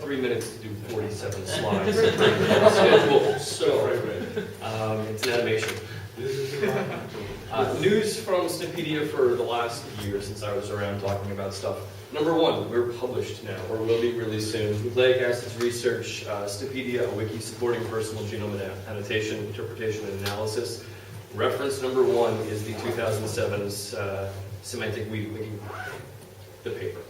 3 minutes to do 47 slides. Schedule, so it's an animation. News from SNPedia for the last year since I was around talking about stuff. Number one, we're published now, or will be really soon. Nucleic acids research, SNPedia, a wiki supporting personal genome annotation, interpretation, and analysis. Reference number one is the 2007's Semantic Wiki, the paper.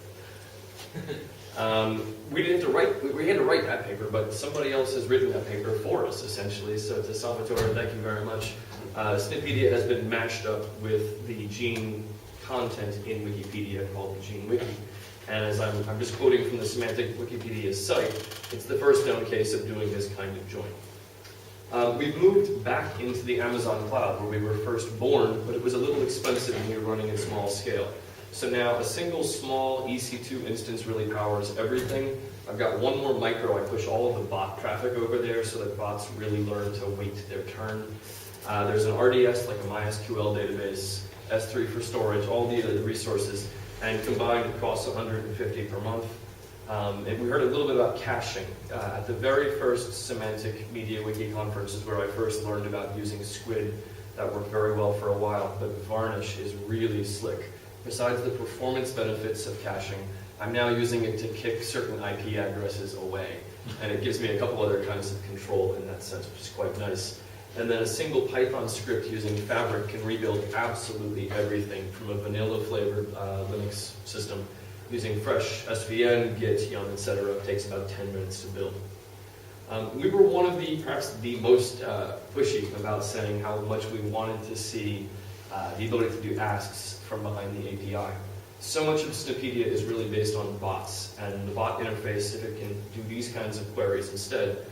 We had to write that paper, but somebody else has written that paper for us, essentially. So to Salvatore, thank you very much. SNPedia has been mashed up with the gene content in Wikipedia called the Gene Wiki. And as I'm just quoting from the Semantic Wikipedia site, it's the first known case of doing this kind of join. We've moved back into the Amazon cloud where we were first born, but it was a little expensive when we were running at small scale. So now a single small EC2 instance really powers everything. I've got one more micro. I push all of the bot traffic over there so that bots really learn to wait their turn. There's an RDS, like a MySQL database, S3 for storage, all the other resources, and combined it costs $150 per month. And we heard a little bit about caching. At the very first Semantic Media Wiki conference is where I first learned about using Squid. That worked very well for a while, but Varnish is really slick. Besides the performance benefits of caching, I'm now using it to kick certain IP addresses away. And it gives me a couple other kinds of control in that sense, which is quite nice. And then a single Python script using Fabric can rebuild absolutely everything from a vanilla-flavored Linux system using fresh SVN, Git, Yum, etc. It takes about 10 minutes to build. We were one of perhaps the most pushy about saying how much we wanted to see the ability to do asks from behind the API. So much of SNPedia is really based on bots, and the bot interface, if it can do these kinds of queries instead,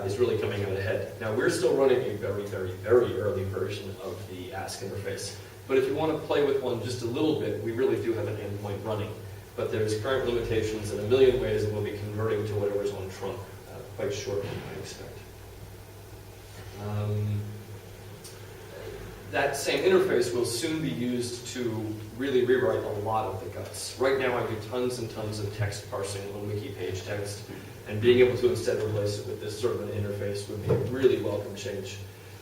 is really coming out ahead. Now, we're still running a very, very, very early version of the Ask interface, but if you want to play with one just a little bit, we really do have an endpoint running. But there's current limitations in a million ways, and we'll be converting to whatever's on trunk quite shortly, I expect. That same interface will soon be used to really rewrite a lot of the guts. Right now I do tons and tons of text parsing on wiki page text, and being able to instead replace it with this sort of an interface would be a really welcome change.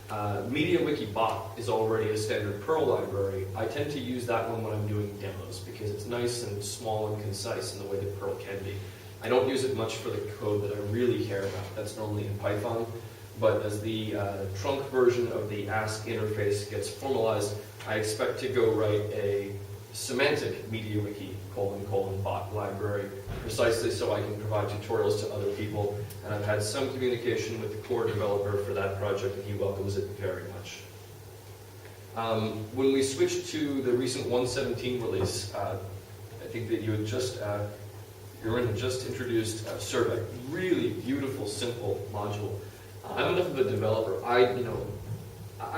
MediaWiki bot is already a standard Perl library. I tend to use that one when I'm doing demos because it's nice and small and concise in the way that Perl can be. I don't use it much for the code that I really care about. That's normally in Python. But as the trunk version of the Ask interface gets formalized, I expect to go write a semantic MediaWiki : bot library, precisely so I can provide tutorials to other people. And I've had some communication with the core developer for that project, and he welcomes it very much. When we switched to the recent 1.17 release, I think that Jorin had just introduced Survey. Really beautiful, simple module. I'm enough of a developer. I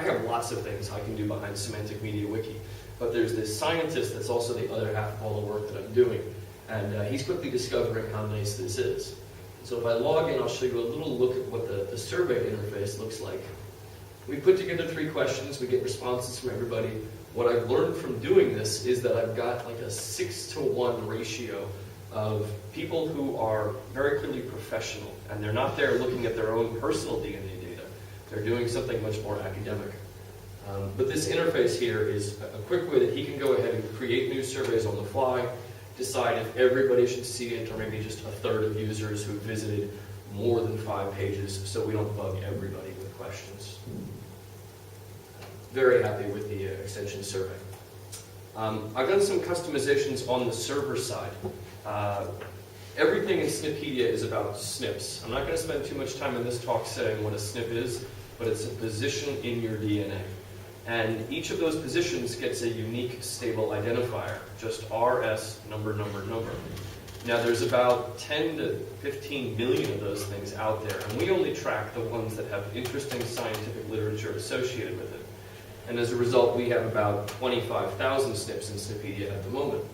have lots of things I can do behind Semantic Media Wiki, but there's this scientist that's also the other half of all the work that I'm doing, and he's quickly discovering how nice this is. So if I log in, I'll show you a little look at what the survey interface looks like. We put together 3 questions. We get responses from everybody. What I've learned from doing this is that I've got like a 6-to-1 ratio of people who are very clearly professional, and they're not there looking at their own personal DNA data. They're doing something much more academic. But this interface here is a quick way that he can go ahead and create new surveys on the fly, decide if everybody should see it, or maybe just a third of users who visited more than 5 pages, so we don't bug everybody with questions. Very happy with the extension survey. I've done some customizations on the server side. Everything in SNPedia is about SNPs. I'm not going to spend too much time in this talk saying what a SNP is, but it's a position in your DNA. And each of those positions gets a unique stable identifier, just RS number. Now there's about 10 to 15 million of those things out there, and we only track the ones that have interesting scientific literature associated with it. And as a result, we have about 25,000 SNPs in SNPedia at the moment.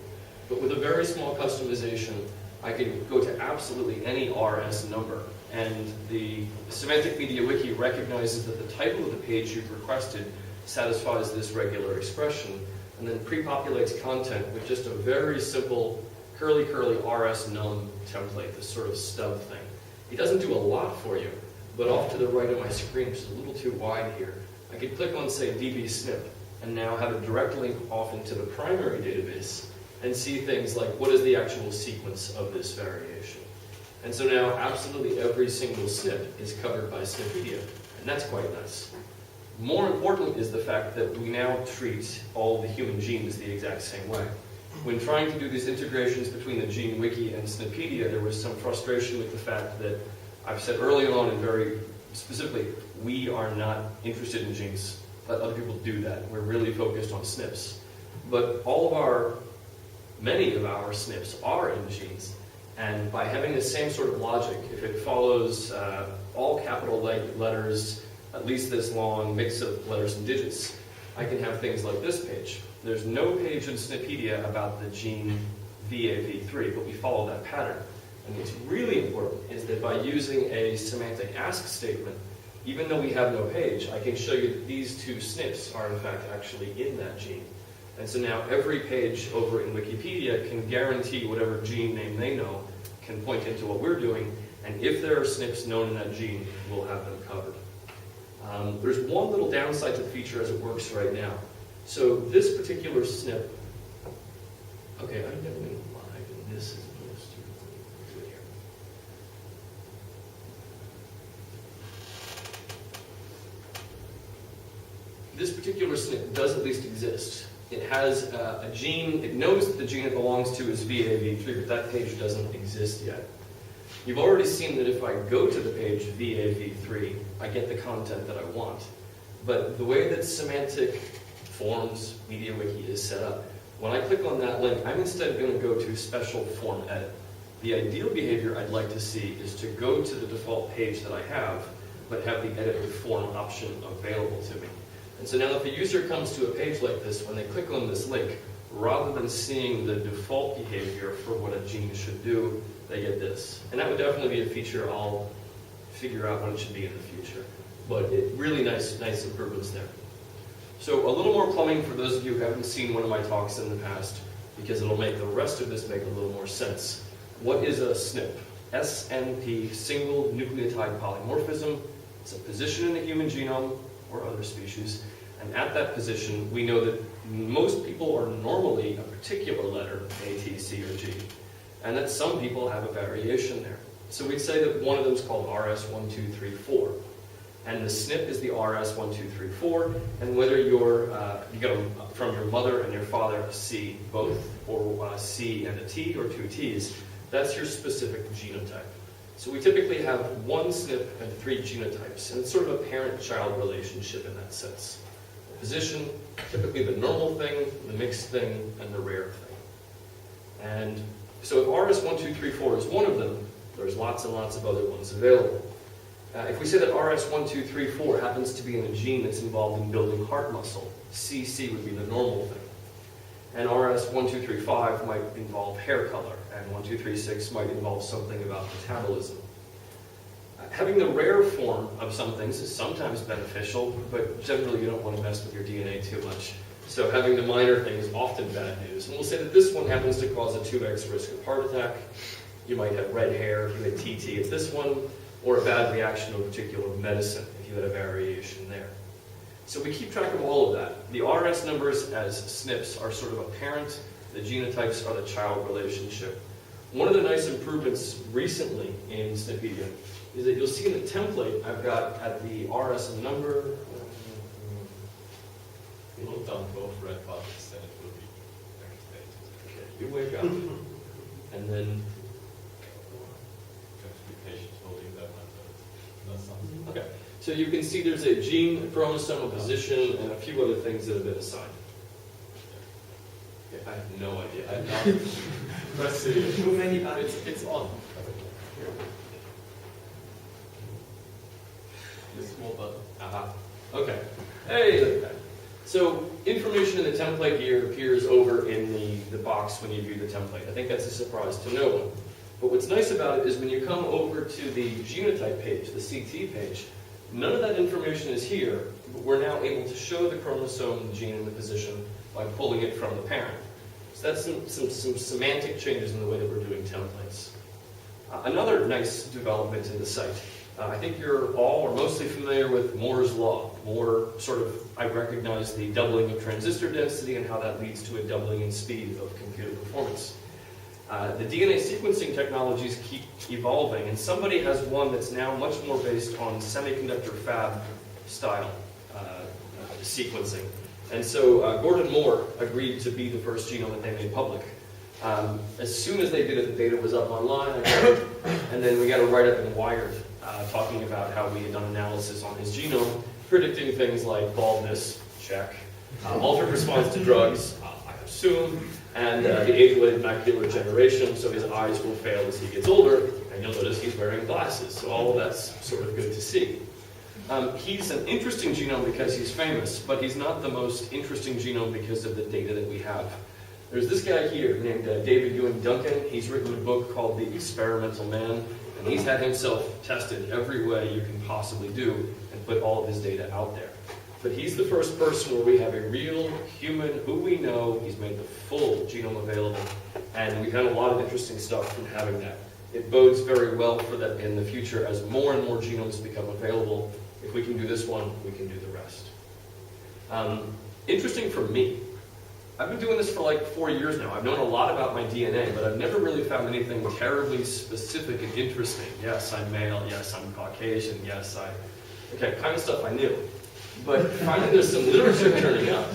But with a very small customization, I can go to absolutely any RS number. And the Semantic Media Wiki recognizes that the title of the page you've requested satisfies this regular expression, and then pre-populates content with just a very simple curly RS num template, this sort of stub thing. It doesn't do a lot for you, but off to the right of my screen, which is a little too wide here, I could click on, say, dbSNP, and now have a direct link off into the primary database and see things like what is the actual sequence of this variation. And so now absolutely every single SNP is covered by SNPedia, and that's quite nice. More important is the fact that we now treat all the human genes the exact same way. When trying to do these integrations between the Gene Wiki and SNPedia, there was some frustration with the fact that I've said early on and very specifically, we are not interested in genes. Let other people do that. We're really focused on SNPs. But many of our SNPs are in genes. And by having the same sort of logic, if it follows all capital letters, at least this long mix of letters and digits, I can have things like this page. There's no page in SNPedia about the gene VAV3, but we follow that pattern. And what's really important is that by using a semantic ask statement, even though we have no page, I can show you that these two SNPs are in fact actually in that gene. And so now every page over in Wikipedia can guarantee whatever gene name they know can point into what we're doing, and if there are SNPs known in that gene, we'll have them covered. There's one little downside to the feature as it works right now. So this particular SNP, okay, I'm definitely live, and this is supposed to do it here. This particular SNP does at least exist. It has a gene, it knows that the gene it belongs to is VAV3, but that page doesn't exist yet. You've already seen that if I go to the page VAV3, I get the content that I want. But the way that semantic forms MediaWiki is set up, when I click on that link, I'm instead going to go to special form edit. The ideal behavior I'd like to see is to go to the default page that I have, but have the edit with form option available to me. And so now if a user comes to a page like this, when they click on this link, rather than seeing the default behavior for what a gene should do, they get this. And that would definitely be a feature I'll figure out what it should be in the future. But really nice improvements there. So a little more plumbing for those of you who haven't seen one of my talks in the past, because it'll make the rest of this make a little more sense. What is a SNP? SNP, single nucleotide polymorphism. It's a position in the human genome or other species, and at that position we know that most people are normally a particular letter, A, T, C, or G, and that some people have a variation there. So we'd say that one of them is called RS1234, and the SNP is the RS1234, and whether you get them from your mother and your father, C both, or C and a T, or two T's, that's your specific genotype. So we typically have one SNP and three genotypes, and it's sort of a parent-child relationship in that sense. The position, typically the normal thing, the mixed thing, and the rare thing. And so if RS1234 is one of them, there's lots and lots of other ones available. If we say that RS1234 happens to be in a gene that's involved in building heart muscle, CC would be the normal thing. And RS1235 might involve hair color, and 1236 might involve something about metabolism. Having the rare form of some things is sometimes beneficial, but generally you don't want to mess with your DNA too much. So having the minor thing is often bad news. And we'll say that this one happens to cause a 2x risk of heart attack. You might have red hair if you had TT, it's this one, or a bad reaction to a particular medicine if you had a variation there. So we keep track of all of that. The RS numbers as SNPs are sort of a parent, the genotypes are the child relationship. One of the nice improvements recently in SNPedia is that you'll see in the template I've got at the RS number. Hold down both red buttons and it will be activated. Okay, you wake up and then. Just be patient holding that one. Not something. Okay, so you can see there's a gene, a chromosome, a position, and a few other things that have been assigned. Okay, I have no idea. I'm not. Let's see. Too many buttons. It's on. The small button. Aha. Okay. Hey, look at that. So information in the template here appears over in the box when you view the template. I think that's a surprise to no one. But what's nice about it is when you come over to the genotype page, the CT page, none of that information is here, but we're now able to show the chromosome, the gene, and the position by pulling it from the parent. So that's some semantic changes in the way that we're doing templates. Another nice development in the site. I think you're all or mostly familiar with Moore's Law. Moore I recognize the doubling of transistor density and how that leads to a doubling in speed of computer performance. The DNA sequencing technologies keep evolving, and somebody has one that's now much more based on semiconductor fab style sequencing. And so Gordon Moore agreed to be the first genome that they made public. As soon as they did it, the data was up online, and then we got a write-up in Wired talking about how we had done analysis on his genome, predicting things like baldness, check, altered response to drugs, I assume, and the age-related macular degeneration, so his eyes will fail as he gets older, and you'll notice he's wearing glasses, so all of that's sort of good to see. He's an interesting genome because he's famous, but he's not the most interesting genome because of the data that we have. There's this guy here named David Ewing Duncan. He's written a book called The Experimental Man, and he's had himself tested every way you can possibly do and put all of his data out there. But he's the first person where we have a real human who we know. He's made the full genome available, and we've had a lot of interesting stuff from having that. It bodes very well for that in the future as more and more genomes become available. If we can do this one, we can do the rest. Interesting for me, I've been doing this for like 4 years now. I've known a lot about my DNA, but I've never really found anything terribly specific and interesting. Yes, I'm male. Yes, I'm Caucasian. Yes, okay, kind of stuff I knew. But finally there's some literature turning up.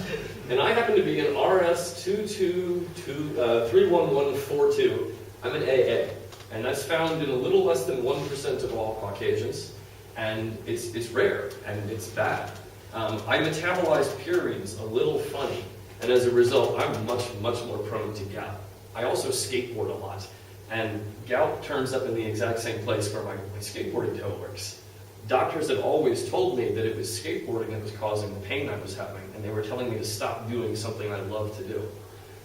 And I happen to be an RS222 31142. I'm an AA. And that's found in a little less than 1% of all Caucasians. And it's rare, and it's bad. I metabolize purines a little funny. And as a result, I'm much more prone to gout. I also skateboard a lot. And gout turns up in the exact same place where my skateboarding toe works. Doctors had always told me that it was skateboarding that was causing the pain I was having, and they were telling me to stop doing something I love to do.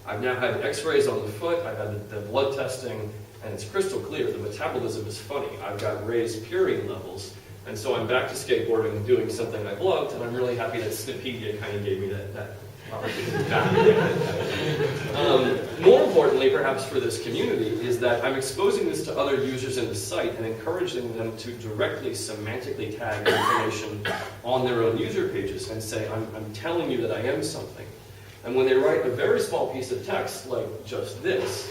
I've now had x-rays on the foot, I've had the blood testing, and it's crystal clear. The metabolism is funny. I've got raised purine levels, and so I'm back to skateboarding and doing something I've loved, and I'm really happy that SNPedia kind of gave me that more importantly, perhaps for this community, is that I'm exposing this to other users in the site and encouraging them to directly semantically tag information on their own user pages and say, I'm telling you that I am something. And when they write a very small piece of text, like just this,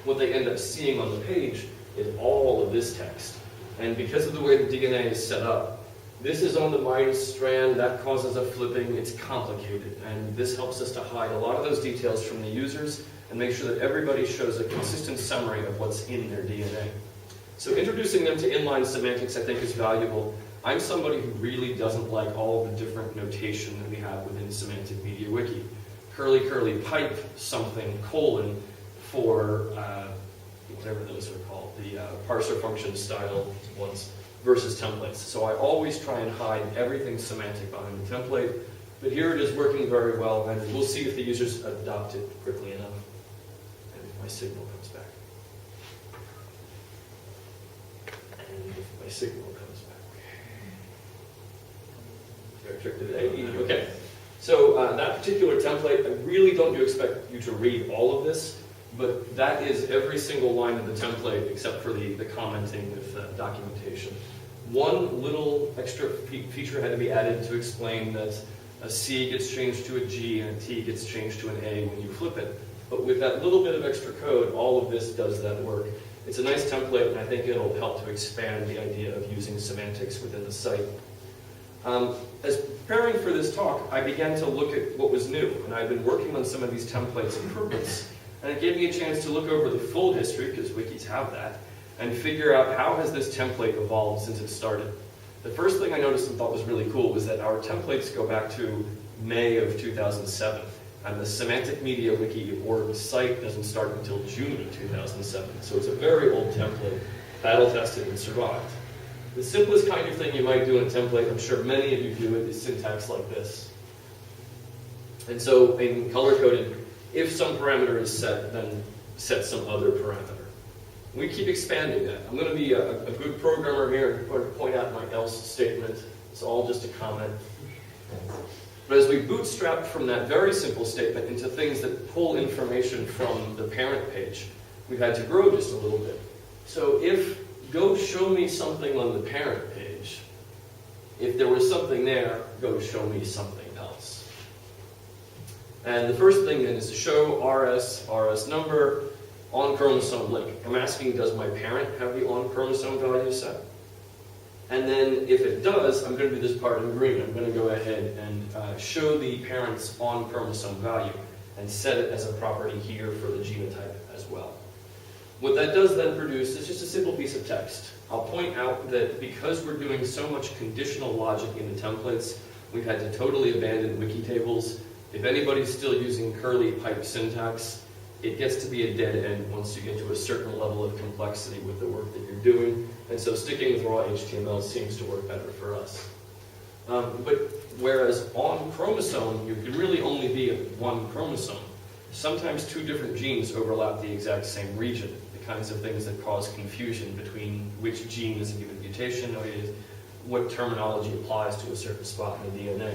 what they end up seeing on the page is all of this text. And because of the way the DNA is set up, this is on the minus strand, that causes a flipping, it's complicated, and this helps us to hide a lot of those details from the users and make sure that everybody shows a consistent summary of what's in their DNA. So introducing them to inline semantics I think is valuable. I'm somebody who really doesn't like all the different notation that we have within Semantic Media Wiki. Curly pipe something, colon, for whatever those are called, the parser function style ones. Versus templates. So I always try and hide everything semantic behind the template, but here it is working very well, and we'll see if the users adopt it quickly enough, and if my signal comes back. And if my signal comes back. Very trick today. Okay. So that particular template, I really don't expect you to read all of this, but that is every single line of the template except for the commenting with documentation. One little extra feature had to be added to explain that a C gets changed to a G and a T gets changed to an A when you flip it. But with that little bit of extra code, all of this does that work. It's a nice template, and I think it'll help to expand the idea of using semantics within the site. As preparing for this talk, I began to look at what was new, and I've been working on some of these templates improvements. And it gave me a chance to look over the full history, because wikis have that, and figure out how has this template evolved since it started. The first thing I noticed and thought was really cool was that our templates go back to May of 2007, and the Semantic Media Wiki org site doesn't start until June of 2007. So it's a very old template, battle-tested and survived. The simplest kind of thing you might do in a template, I'm sure many of you do it, is syntax like this. And so in color-coded, if some parameter is set, then set some other parameter. We keep expanding that. I'm going to be a good programmer here and point out my else statement. It's all just a comment. But as we bootstrapped from that very simple statement into things that pull information from the parent page, we've had to grow just a little bit. So if go show me something on the parent page, if there was something there, go show me something else. And the first thing then is to show RS number, on chromosome link. I'm asking, does my parent have the on chromosome value set? And then if it does, I'm going to do this part in green. I'm going to go ahead and show the parent's on chromosome value and set it as a property here for the genotype as well. What that does then produce is just a simple piece of text. I'll point out that because we're doing so much conditional logic in the templates, we've had to totally abandon wiki tables. If anybody's still using curly pipe syntax, it gets to be a dead end once you get to a certain level of complexity with the work that you're doing. And so sticking with raw HTML seems to work better for us. But whereas on chromosome, you can really only be one chromosome. Sometimes two different genes overlap the exact same region, the kinds of things that cause confusion between which gene is a given mutation, or what terminology applies to a certain spot in the DNA.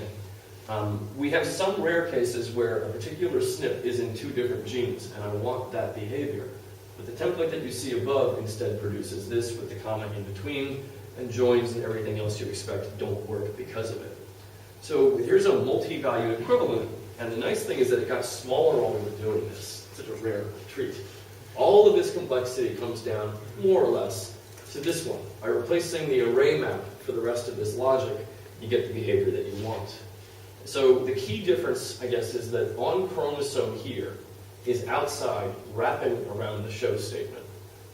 We have some rare cases where a particular SNP is in two different genes, and I want that behavior. But the template that you see above instead produces this with the comma in between, and joins and everything else you expect don't work because of it. So here's a multi-valued equivalent, and the nice thing is that it got smaller while we were doing this. Such a rare treat. All of this complexity comes down, more or less, to this one. By replacing the array map for the rest of this logic, you get the behavior that you want. So the key difference, I guess, is that on chromosome here is outside, wrapping around the show statement.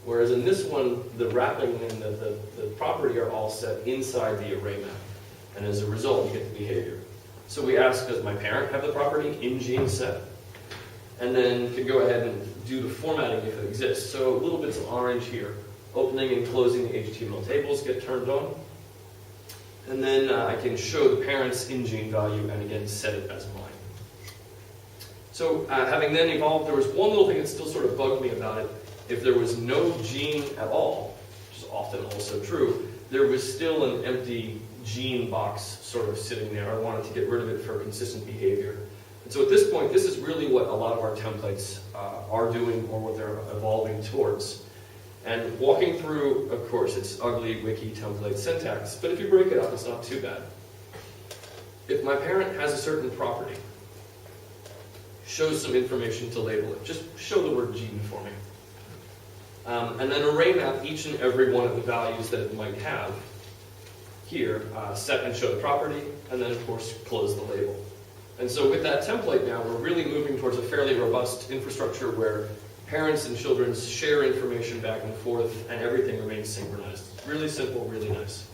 Whereas in this one, the wrapping and the property are all set inside the array map. And as a result, you get the behavior. So we ask, does my parent have the property in gene set? And then can go ahead and do the formatting if it exists. So little bits of orange here. Opening and closing the HTML tables get turned on. And then I can show the parent's in-gene value and again set it as mine. So having then evolved, there was one little thing that still sort of bugged me about it. If there was no gene at all, which is often also true, there was still an empty gene box sort of sitting there. I wanted to get rid of it for consistent behavior. And so at this point, this is really what a lot of our templates are doing, or what they're evolving towards. And walking through, of course, it's ugly wiki template syntax, but if you break it up, it's not too bad. If my parent has a certain property, show some information to label it. Just show the word gene for me. And then array map each and every one of the values that it might have here, set and show the property, and then of course close the label. And so with that template now, we're really moving towards a fairly robust infrastructure where parents and children share information back and forth, and everything remains synchronized. Really simple, really nice.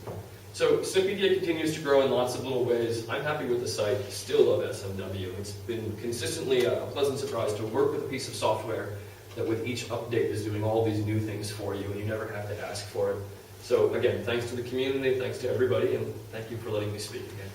So SNPedia continues to grow in lots of little ways. I'm happy with the site, still love SMW. It's been consistently a pleasant surprise to work with a piece of software that with each update is doing all these new things for you, and you never have to ask for it. So again, thanks to the community, thanks to everybody, and thank you for letting me speak again.